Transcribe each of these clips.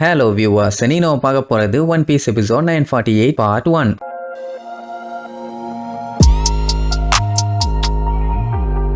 Hello viewers, நீ நம்ம பார்க்க போறது One Piece episode 948 part 1.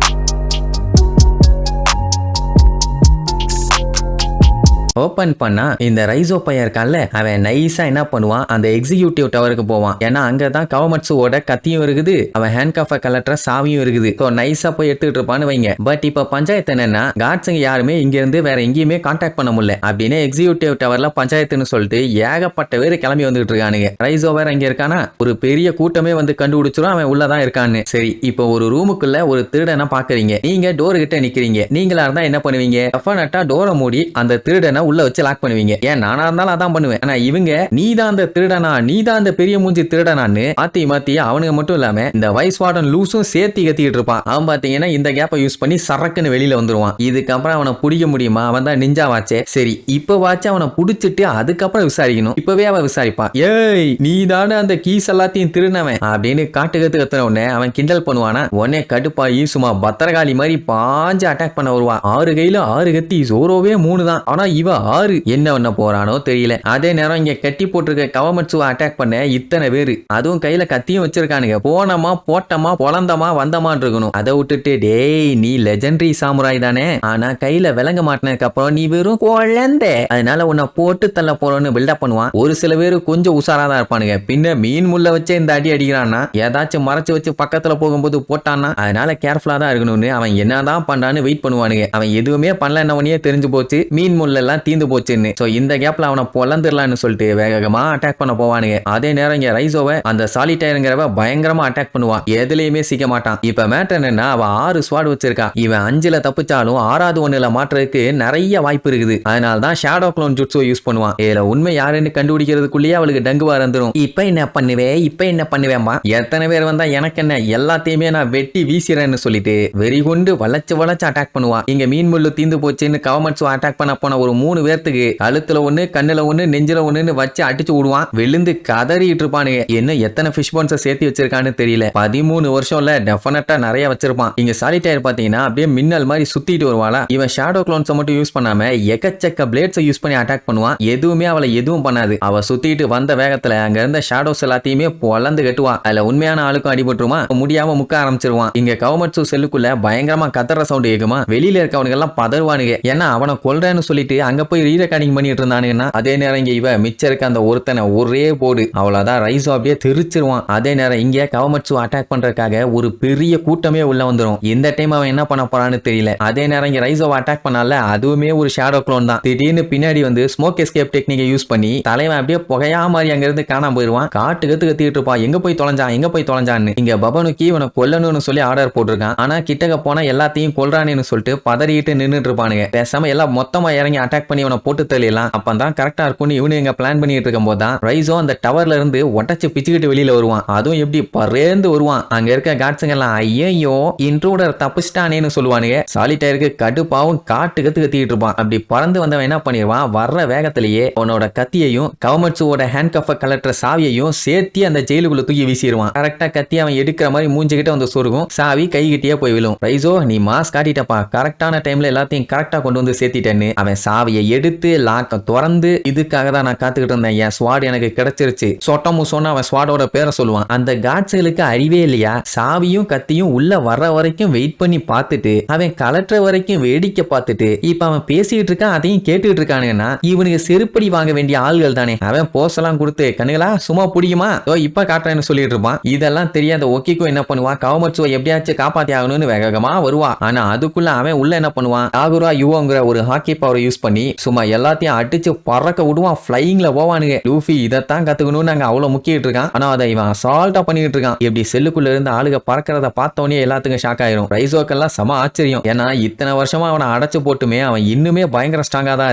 Open பண்ணா இந்த ரைசோ பையன் இருக்கான்ல, அவன் நைஸா என்ன பண்ணுவான், அந்த எக்ஸிக்யூட்டிவ் டவருக்கு போவான். ஏன்னா அங்கதான் கவமட்சுவோட கத்தியும் இருக்குது, அவன் ஹேண்ட் கஃப கலெக்டர் சாவியும் இருக்குது. ஸோ நைஸா போய் எடுத்துட்டு இருப்பான்னு வைங்க. பட் இப்ப பஞ்சாயத்து என்னன்னா, காட்ஸுங்க யாருமே இங்க இருந்து வேற எங்கேயுமே கான்டாக்ட் பண்ண முடியல அப்படின்னு எக்ஸிக்யூட்டிவ் டவர்ல பஞ்சாயத்துன்னு சொல்லிட்டு ஏகப்பட்ட பேர் கிளம்பி வந்துட்டு இருக்கானுங்க. ரைசோ வேற இங்க இருக்கானா, ஒரு பெரிய கூட்டமே வந்து கண்டுபிடிச்சிரும் அவன் உள்ளதான் இருக்கான்னு. சரி, இப்போ ஒரு ரூமுக்குள்ள ஒரு திருடனை பாக்குறீங்க, நீங்க டோர் கிட்ட நிக்கிறீங்க. நீங்களா இருந்தா என்ன பண்ணுவீங்க? டெஃபினட்டா டோரை மூடி அந்த திருடனை உள்ள வச்சு லாக் பண்ணுவீங்க. ஏன் நானா இருந்தாலும் அதான் பண்ணுவேன். ஆனா இவங்க நீதான் அந்த திருடனா, நீதான் அந்த பெரிய மூஞ்சி திருடனான்னு மாத்தி மாத்தி அவனுங்க மட்டும் இல்லாம இந்த வைஸ் வார்டன் லூஸும் சேர்த்து கத்திட்டு இருப்பான். அவன் பாத்தீங்கன்னா இந்த கேப்பை யூஸ் பண்ணி சரக்குன்னு வெளியில வந்துருவான். இதுக்கப்புறம் அவனை பிடிக்க முடியுமா? அவன் தான் நிஞ்சா வாச்சே. சரி, இப்ப வாச்சு அவனை பிடிச்சிட்டு அதுக்கப்புறம் விசாரிக்கணும். இப்பவே அவன் விசாரிப்பான். ஏய், நீ தானே அந்த கீஸ் எல்லாத்தையும் திருநவன் அப்படின்னு காட்டுக்கத்து கத்துன உடனே அவன் கிண்டல் பண்ணுவானா. உடனே கடுப்பாயி சும்மா பத்திரகாளி மாதிரி பாஞ்சு அட்டாக் பண்ண வருவான். 6 கையில 6 கத்தி, ஜோரோவே 3 தான். ஆனா இவ 6 என்ன பண்ண போறானோ தெரியல. அதே நேரம் இங்க கட்டி போட்டிருக்க கவமட்சுவை அட்டாக் பண்ண இத்தனை பேரு, அதுவும் கையில கத்தியும் வச்சிருக்கானுங்க. போனமா போட்டமா பொலந்தமா வந்தமான் இருக்கணும். அதை விட்டுட்டு டேய் நீ லெஜெண்டரி சாமுராய் தானே, ஆனா கையில விளங்க மாட்டினதுக்கு அப்புறம் நீ வெறும் குழந்தை, அதனால உன்னை போட்டு தள்ள போறோன்னு பில்டப் பண்ணுவான். ஒரு சில பேரு கொஞ்சம் உசாராதான் இருப்பானுங்க. பின்ன மீன் முள்ள வச்சே இந்த அடி அடிக்கிறான்னா, ஏதாச்சும் மறைச்சு வச்சு பக்கத்துல போகும்போது போட்டான்னா, அதனால கேர்ஃபுல்லா தான் இருக்கணும்னு அவன் என்னதான் பண்றான்னு வெயிட் பண்ணுவானுங்க. அவன் எதுவுமே பண்ணல என்னவனே தெரிஞ்சு போச்சு, மீன் முள்ள எல்லாம் தீந்து போச்சுன்னு. சோ இந்த கேப்ல அவனை பொலந்துடலான்னு சொல்லிட்டு வேகமா அட்டாக் பண்ண போவானுங்க. அதே நேரம் இங்க ரைசோவை அந்த சாலிட்டயர்ங்கிறவ பயங்கரமா அட்டாக் பண்ணுவான். எதுலயுமே சிக்க மாட்டான். இப்ப மேட்டர் என்னன்னா, அவ 6 ஸ்வாட் வச்சிருக்கான். இவன் 5ல தப்பிச்சாலும் 6வது ஒண்ணுல மாற்றுறதுக்கு நிறைய வாய்ப்பு இருக்குது. அதனாலதான் ஷேடோ க்ளோன் ஜுட்ஸோ யூஸ் பண்ணுவான். இதுல உண்மை யாருன்னு கண்டுபிடிக்கிறதுக்குள்ளேயே அவளுக்கு டங்குவா இருந்துரும். இப்ப என்ன பண்ணுவேன், இப்ப என்ன பண்ணுவேன்பா, எத்தனை பேர் வந்தா எனக்கு என்ன, எல்லாத்தையுமே நான் வெட்டி வீசிறேன்னு சொல்லிட்டு வெறி கொண்டு வளைச்சு வளைச்சு அட்டாக் பண்ணுவான். இங்க மீன் முள்ளு தீந்து போச்சுன்னு கவர்மெண்ட்ஸ் அட்டாக் பண்ண போன ஒரு 3 பேர்த்துக்கு கழுத்துல ஒண்ணு, கண்ணுல ஒண்ணு, நெஞ்சில ஒண்ணுன்னு வச்சு அடிச்சு விடுவான். விழுந்து கதறிட்டு இருப்பானுங்க. என்ன எத்தனை ஃபிஷ் போன்ஸை சேர்த்து வச்சிருக்கான்னு தெரியல. 13 வருஷம்ல டெஃபினட்டா நிறைய வச்சிருப்பான். இங்க சாலிட்டயர் பாத்தீங்கன்னா அப்படியே மின்னல் மாதிரி சுத்திட்டு வருவாளா. இவன் ஷேடோ க்ளோன்ஸை மட்டும் யூஸ் பண்ணாம எக்கச்சக்க பிளேட்ஸை யூஸ் பண்ணி அட்டாக் பண்ணுவான். எதுவுமே அவளை எதுவும் பண்ணாது. அவ சுத்திட்டு வந்த வேகத்துல அங்க இருந்த ஷேடோஸ் எல்லாத்தையுமே பொலந்து கட்டுவான். அதுல உண்மையான ஆளுக்கும் அடிபட்டுருமா, முடியாம முக்க ஆரம்பிச்சிருவான். இங்க கவர்மெண்ட்ஸு செல்லுக்குள்ள பயங்கரமா கத்தற சவுண்ட் கேக்குமா. வெளியில இருக்கவனுங்க எல்லாம் பதறுவானுங்க. ஏன்னா அவனை கொல்றேன்னு சொல்லிட்டு அங்க போய் ரீரெக்கார்டிங் பண்ணிட்டு இருந்தானுங்கன்னா, அதே நேரம் இங்க இவ மிச்சம் இருக்க அந்த ஒருத்தனை ஒரே போடு, அவ்வளவுதான் ரைசோ அப்படியே தெரிச்சிருவான். அதே நேரம் இங்க கவமட்சு அட்டாக் பண்றதுக்காக ஒரு பெரிய கூட்டமே உள்ள வந்துடும். இந்த டைம் அவன் என்ன பண்ண போறான்னு தெரியல. அதே நேரம் இங்க ரைசோவை அட்டாக் பண்ணால அதுவுமே ஒரு ஷேடோ க்ளோன் தான். திடீர்னு பின்னாடி வந்து ஸ்மோக் எஸ்கேப் டெக்னிக்கை யூஸ் பண்ணி தலைவன் அப்படியே புகையா மாதிரி அங்க இருந்து காணாம போயிருவான். காட்டு கத்திட்டு இருப்பான். எங்க போய் தொலைஞ்சான், எங்க போய் தொலைஞ்சான்னு. இங்க பபனுக்கு இவனை கொல்லணும்னு சொல்லி ஆர்டர் போட்டிருக்கான். ஆனா கிட்டக்க போனா எல்லாத்தையும் கொல்றானேன்னு சொல்லிட்டு பதறிட்டு நின்றுட்டு இருப்பானுங்க. பேசாம எல்லாம் மொத்தமா இறங்கி அட்டாக் பண்ணி இவனை போட்டு தெரியலாம். அப்பதான் கரெக்டா இருக்கும்னு இவனு எங்க பிளான் பண்ணிட்டு இருக்கும் போதுதான் ரைசோ அந்த டவர்ல இருந்து ஒட்டச்சு பிச்சுக்கிட்டு வெளியில வருவான். அதுவும் எப்படி பறேந்து வருவான். அங்க இருக்க காட்ஸுங்க எல்லாம் ஐயோ இன்ட்ரூடர் தப்பிச்சிட்டானேன்னு சொல்லுவானுங்க. சாலிட்டயருக்கு கடுப்பாவும் காட்டு கத்திட்டு இருப்பான். அப்படி பறந்து வந்தவன் என்ன பண்ணிடுவான், வர்ற வேகத்திலேயே உன்னோட கத்தியையும் கவர்மெண்ட்ஸோட ஹேண்ட் கஃப கலெக்டர் சாவியையும் சேர்த்தி அந்த ஜெயிலுக்குள்ள தூக்கி வீசிடுவான். கரெக்டா கத்தி அவன் எடுக்கிற மாதிரி மூஞ்சிக்கிட்ட வந்து சொருகும். சாவி கைகிட்டே போய் விழும். ரைசோ நீ மாஸ் காட்டிட்டப்பா, கரெக்டான டைம்ல எல்லாத்தையும் கரெக்டா கொண்டு வந்து சேர்த்திட்டேன்னு அவன் சாவியை எடுத்து லாக்க திறந்து, இதுக்காக தான் நான் காத்துக்கிட்டு இருந்தேன், என் ஸ்வாட் எனக்கு கிடைச்சிருச்சு சொட்டமு சொன்ன அவன் ஸ்வாடோட பேரை சொல்லுவான். அந்த காட்ஸ்களுக்கு அறிவே இல்லையா, சாவியும் கத்தியும் உள்ள வர்ற வரைக்கும் வெயிட் பண்ணி பார்த்துட்டு அவன் கலெக்டர் வரைக்கும் வேடிக்கை பார்த்துட்டு இப்ப அவன் பேசிட்டு இருக்கான், அதையும் கேட்டுட்டு இருக்கானுங்கன்னா இவனுக்கு செருப்படி வாங்க வேண்டிய ஆள்கள் தானே. அவன் போஸ் எல்லாம் கொடுத்து கண்ணுகளா சும்மா பிடிக்குமா இப்ப காட்டுறேன்னு சொல்லிட்டு இருப்பான். இதெல்லாம் தெரியாத ஒக்கிக்கும் என்ன பண்ணுவான், கவமட்சுவை எப்படியாச்சும் காப்பாத்தி ஆகணும்னு வேகமா வருவான். ஆனா அதுக்குள்ள அவன் உள்ள என்ன பண்ணுவான், டாகுரா யுவோங்கிற ஒரு ஹாக்கி பவரை யூஸ் பண்ணி சும்மா எல்லாத்தையும் அடிச்சு பறக்க விடுவான். ஃப்ளைங்ல போவானுங்க. லூஃபி இதைத்தான் கத்துக்கணும்னு நாங்க அவ்வளவு முக்கிட்டு இருக்கான். ஆனா அதை இவன் அசால்ட்டா பண்ணிட்டு இருக்கான். இப்படி செல்லுக்குள்ள இருந்து ஆளுக பறக்கிறத பார்த்தோன்னே எல்லாத்துக்கும் ஷாக் ஆயிரும். ரைசோக்கெல்லாம் சம ஆச்சரியம். ஏன்னா இத்தனை வருஷமா அவனை அடைச்சு போட்டுமே அவன் இன்னுமே பயங்கர ஸ்ட்ராங்கா தான்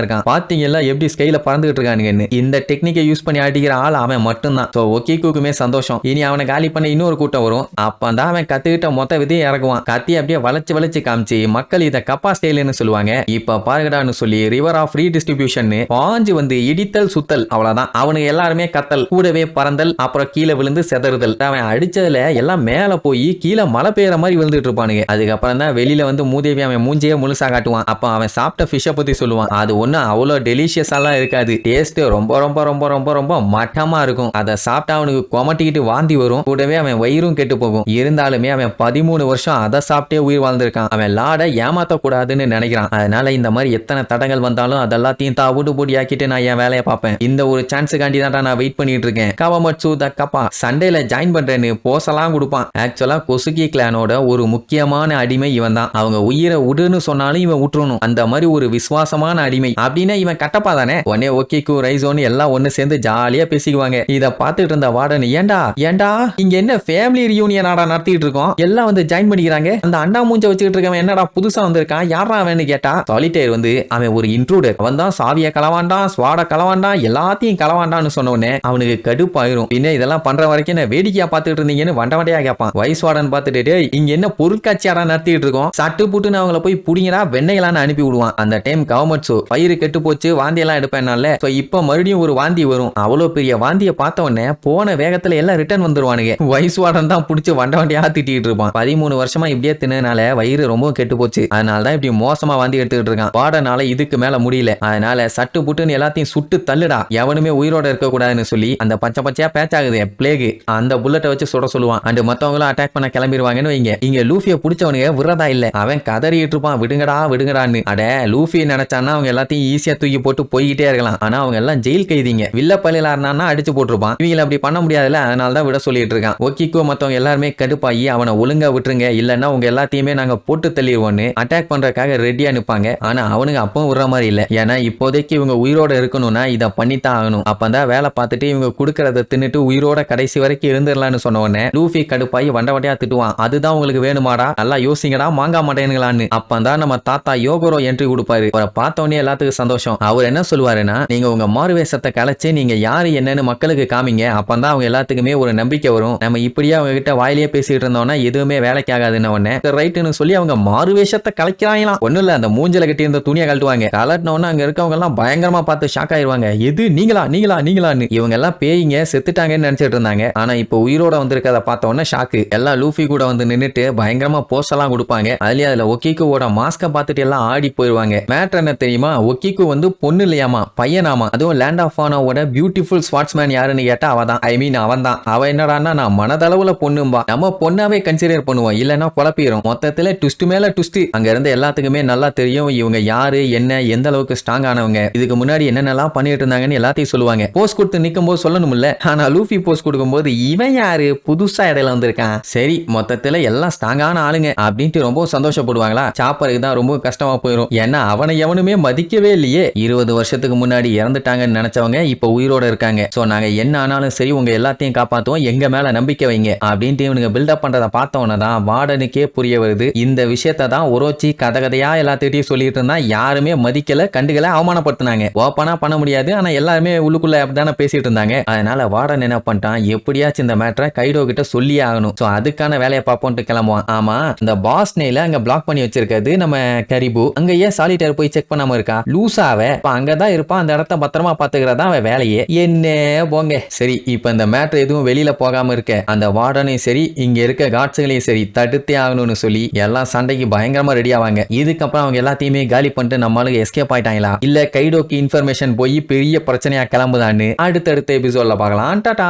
இருக்கான். பாத்தீங்கல்ல எப்படி ஸ்கைல பறந்துகிட்டு இருக்கானுங்கன்னு. இந்த டெக்னிக்கை யூஸ் பண்ணி அடிக்கிற ஆள் அவன் மட்டும்தான். சோ ஒக்கிக்குமே சந்தோஷம். இனி அவனை காலி பண்ண இன்னொரு கூட்டம் வரும். அப்பதான் அவன் கத்துக்கிட்ட மொத்த விதையை இறக்குவான். கத்தி அப்படியே வளைச்சு வளைச்சு காமிச்சு மக்கள் இதை கப்பா ஸ்டைல்னு சொல்லுவாங்க. இப்ப பாருங்கடான்னு சொல்லி ரிவர் ஆஃப் ரீடிஸ்ட்ரிபியூஷன் பாஞ்சு வந்து இடித்தல் சுத்தல் அவ்வளவுதான். அவனுக்கு எல்லாருமே கத்தல், கூடவே பறந்தல், அப்புறம் கீழே விழுந்து செதறுதல். அவன் அடிச்சதுல எல்லாம் மேல போய் கீழே மழை பெய்யற மாதிரி விழுந்துட்டு இருப்பானுங்க. அதுக்கப்புறம் தான் வெளியில வந்து மூதேவி அவன் மூஞ்சியே முழுசா காட்டுவான். அப்ப அவன் சாப்பிட்ட ஃபிஷ்ஷை பத்தி சொல்லுவான். அது ஒன்னும் அவ்வளவு டெலிஷியஸாலாம் இருக்காது. டேஸ்ட் ரொம்ப ரொம்ப ரொம்ப ரொம்ப ரொம்ப மட்டமா இருக்கும். அதை சாப்பிட்டா அவனுக்கு கொமட்டிக்கிட்டு வாந்தி வரும். கூடவே அவன் வயிறும் கெட்டு போகும். இருந்தாலுமே அவன் 13 வருஷம் அதை சாப்பிட்டே உயிர் வாழ்ந்திருக்கான். அவன் லாட ஏமாத்த கூடாதுன்னு நினைக்கிறான். அதனால இந்த மாதிரி எத்தனை தடங்கள் வந்தாலும் அதெல்லாத்தையும் தாவுடு பொடி ஆக்கிட்டு நான் என் வேலையை பார்ப்பேன். இந்த ஒரு சான்ஸுக்காண்டி தான் நான் வெயிட் பண்ணிட்டு இருக்கேன். கவமட்சு த கப்பா சண்டேல ஜாயின் பண்றேன்னு போசலாம் கொடுப்பான். ஆக்சுவலா கொசுகி கிளானோட ஒரு முக்கியமான அடிமை இவன் தான். அவங்க உயிரை உடுன்னு சொன்னாலும் இவன் விட்டுறணும். அந்த மாதிரி ஒரு விசுவாசமான அடிமை அப்படின்னா இவன் கட்டப்பா தானே. உடனே ஓகேக்கு ரைசோன்னு எல்லாம் ஒண்ணு சேர்ந்து ஜாலியா பேசிக்குவாங்க. இத பார்த்துட்டு இருந்த வார்டன், ஏண்டா ஏண்டா இங்க என்ன ஃபேமிலி ரியூனியன் ஆடா நடத்திட்டு இருக்கோம், எல்லாம் வந்து ஜாயின் பண்ணிக்கிறாங்க. அந்த அண்டா மூஞ்ச வச்சுக்கிட்டு இருக்கவன் என்னடா புதுசா வந்திருக்கான், யாரா அவன்னு கேட்டா சாலிட்டேர் வந்து அவன் ஒரு இன்ட்ரூடர். அவன் தான் சாவிய களவாண்டான், ஸ்வாட களவாண்டான், எல்லாத்தையும் களவாண்டான்னு சொன்ன உடனே அவனுக்கு கடுப்பாயிரும். பின்ன இதெல்லாம் பண்ற வரைக்கும் என்ன வேடிக்கையா பார்த்துட்டு இருந்தீங்கன்னு வண்டவண்டையா கேட்பான். வைஸ் வார்டன் பார்த்துட்டு, டேய் இங்க என்ன பொருட்காட்சியாடா நடத்திட்டு இருக்கோம், சட்டு புட்டுன்னு அவங்கள போய் புடிங்கடா வெண்ணைகளான்னு அனுப்பி விடுவான். அந்த டைம் கவர்மெண்ட்ஸோ பயிறு கெட்டு போச்சு, வாந்தி எல்லாம் எடுப்பேன்னால இப்ப மறுபடியும் ஒரு வாந்தி வரும். அவ்வளவு பெரிய வாந்தியை பார்த்த உடனே போன வேகத்துல எல்லாம் ரிட்டர்ன் வந்துருவானுங்க. வைஸ் வார்டன் தான் புடிச்சு வண்டவண்டையா திட்டிட்டு இருப்பான். 13 வருஷமா இப்படியே தின்னனால வயிறு ரொம்ப கெட்டு போச்சு. அதனாலதான் இப்படி மோசமா வாந்தி எடுத்துக்கிட்டு இருக்கான். வார்டனால இதுக்கு மேல முடியல. அதனால சட்டு புட்டுன்னு எல்லாத்தையும் சுட்டு தள்ளுடா, எவனுமே உயிரோட இருக்க கூடாதுன்னு சொல்லி அந்த பச்சை பச்சையா பேட்ச் ஆகுது பிளேக், அந்த புல்லட்டை வச்சு சுட சொல்லுவான். அண்ட் மத்தவங்களும் அட்டாக் பண்ண கிளம்பிடுவாங்கன்னு வைங்க. இங்க லூஃபியை பிடிச்சவனுங்க விரதா இல்ல, அவன் கதறிட்டு இருப்பான், விடுங்கடா விடுங்கடான்னு. அட லூஃபி நினைச்சான்னா அவங்க எல்லாத்தையும் ஈஸியா தூக்கி போட்டு போய்கிட்டே இருக்கலாம். ஆனா அவங்க எல்லாம் ஜெயில் கைதிங்க. வில்ல பள்ளியில இருந்தான்னா அடிச்சு போட்டுருப்பான். இவங்களை அப்படி பண்ண முடியாதுல்ல, அதனால தான் விட சொல்லிட்டு இருக்கான். ஓக்கிக்கோ மத்தவங்க எல்லாருமே கடுப்பாகி அவனை ஒழுங்கா விட்டுருங்க, இல்லன்னா உங்க எல்லாத்தையுமே நாங்க போட்டு தள்ளிடுவோன்னு அட்டாக் பண்றதுக்காக ரெடியா நிப்பாங்க. ஆனா அவனுங்க அப்பவும் விடுற மாதிரி இல்ல. ஏன்னா இப்போதைக்கு இவங்க உயிரோட இருக்கணும்னா இதை பண்ணித்தான் ஆகணும். அப்பதான் வேலை பார்த்துட்டு இவங்க குடுக்கறத தின்னுட்டு உயிரோட கடைசி வரைக்கும் இருந்துடலான்னு சொன்ன உடனே லூஃபி கடுப்பாகி வண்டையா திட்டுவான். அதுதான் உங்களுக்கு வேணுமாடா, நல்லா யோசிங்கடா, மாங்கா மாட்டேங்களான்னு. அப்பதான் நம்ம தாத்தா யோகரோ என்ட்ரி கொடுப்பாரு. அவரை பார்த்த உடனே எல்லாத்துக்கும் சந்தோஷம். அவர் என்ன சொல்லுவாருன்னா, நீங்க உங்க மாறுவேஷத்தை கலைச்சு நீங்க யாரு என்னன்னு மக்களுக்கு காமிங்க, அப்பதான் அவங்க எல்லாத்துக்குமே ஒரு நம்பிக்கை வரும். நம்ம இப்படியே அவங்க கிட்ட வாயிலேயே பேசிட்டு இருந்தோம்னா எதுவுமே வேலைக்கு ஆகாதுன்னு உடனே ரைட்டுன்னு சொல்லி அவங்க மாறுவேஷத்தை கலைக்கிறாங்களாம். ஒண்ணு இல்ல, அந்த மூஞ்சில கட்டி இருந்த துணியை கழட்டுவாங்க. கலட்டினோன்னு அங்க இருக்கவங்க எல்லாம் பயங்கரமா பார்த்து ஷாக் ஆயிருவாங்க. எது நீங்களா நீங்களா நீங்களான்னு. இவங்க எல்லாம் பேய்ங்க செத்துட்டாங்கன்னு நினைச்சிட்டு இருந்தாங்க. ஆனா இப்போ உயிரோட வந்திருக்கத பார்த்த உடனே ஷாக்கு. எல்லாம் லூஃபி கூட வந்து நின்னுட்டு பயங்கரமா போஸ் எல்லாம் கொடுப்பாங்க. அதுல ஒக்கிக்குவோட மாஸ்க பார்த்துட்டு எல்லாம் ஆடி போயிருவாங்க. மேட்டர் என்ன தெரியுமா, ஒக்கிக்கு வந்து பொண்ணு இல்லையாமா, பையனாமா. அதுவும் லேண்ட் ஆஃப் ஆனோட பியூட்டிஃபுல் ஸ்வாட்ஸ்மேன் யாருன்னு கேட்டா அவதான். ஐ மீன் அவன் தான். அவ என்னடான்னா நான் மனதளவுல பொண்ணும்பா, நம்ம பொண்ணாவே கன்சிடர் பண்ணுவோம், இல்லன்னா குழப்பிடும். மொத்தத்துல ட்விஸ்ட் மேல ட்விஸ்ட். அங்க இருந்து எல்லாத்துக்குமே நல்லா தெரியும் இவங்க யாரு என்ன எந்த அளவுக்கு ஸ்ட்ராங் ஆனவங்க, இதுக்கு முன்னாடி என்னென்னலாம் பண்ணிட்டு இருந்தாங்கன்னு எல்லாத்தையும் சொல்லுவாங்க. போஸ் கொடுத்து நிக்கும் போது சொல்லணும்ல. ஆனா லூஃபி போஸ் கொடுக்கும் போது இவன் யாரு புதுசா இடையில வந்திருக்கான், சரி மொத்தத்துல எல்லாம் ஸ்ட்ராங்கான ஆளுங்க அப்படின்ட்டு ரொம்ப சந்தோஷப்படுவாங்களா. சாப்பருக்கு தான் ரொம்ப கஷ்டமா போயிடும். ஏன்னா அவனை எவனுமே மதிக்கவே இல்லையே. 20 வருஷத்துக்கு முன்னாடி இறந்துட்டாங்கன்னு நினைச்சவங்க இப்ப உயிரோட இருக்காங்க. சோ நாங்க என்ன ஆனாலும் சரி உங்க எல்லாத்தையும் காப்பாத்துவோம், எங்க மேல நம்பிக்கை வைங்க அப்படின்ட்டு இவனுங்க பில்டப் பண்றத பார்த்தவன தான் வார்டனுக்கே புரிய வருது. இந்த விஷயத்தை தான் ஒரோச்சி கதையா எல்லாத்திட்டையும் சொல்லிட்டு இருந்தா யாருமே மதிக்கல, கண்டுகளை அவமானப்படுத்தினாங்க. ஓப்பனா பண்ண முடியாது, ஆனா எல்லாருமே உள்ளுக்குள்ள அப்படிதானே பேசிட்டு இருந்தாங்க. அதனால வார்டன் என்ன பண்ணிட்டான், எப்படியாச்சும் இந்த மேட்டரை கைடோ கிட்ட சொல்லியே ஆகணும். சோ அதுக்கான வேலையை பார்ப்போம்ட்டு கிளம்புவான். ஆமா இந்த பாஸ் நெயில அங்க பிளாக் பண்ணி வச்சிருக்கிறது நம்ம கரிபு. அங்க ஏன் சாலிட்டர் போய் செக் பண்ணாம இருக்கா, லூசாவே அங்கதான் இருப்பான், அந்த இடத்த பத்திரமா பாத்துக்கிறதா அவன் வேலையே. என்ன போங்க. சரி இப்ப இந்த மேட்டர் எதுவும் வெளியில போகாம இருக்க அந்த வார்டனையும் சரி இங்க இருக்க காட்ஸ்களையும் சரி தடுத்தே ஆகணும்னு சொல்லி எல்லாம் சண்டைக்கு பயங்கரமா ரெடி ஆவாங்க. இதுக்கப்புறம் அவங்க எல்லாத்தையுமே காலி பண்ணிட்டு நம்மளுக்கு எஸ்கேப் ஆயிட்டாங்களா இல்ல கைடோக்கு இன்ஃபர்மேஷன் போய் பெரிய பிரச்சனையா கிளம்புதான்னு அடுத்தடுத்த எபிசோட்ல பார்க்கலாம். டாடா.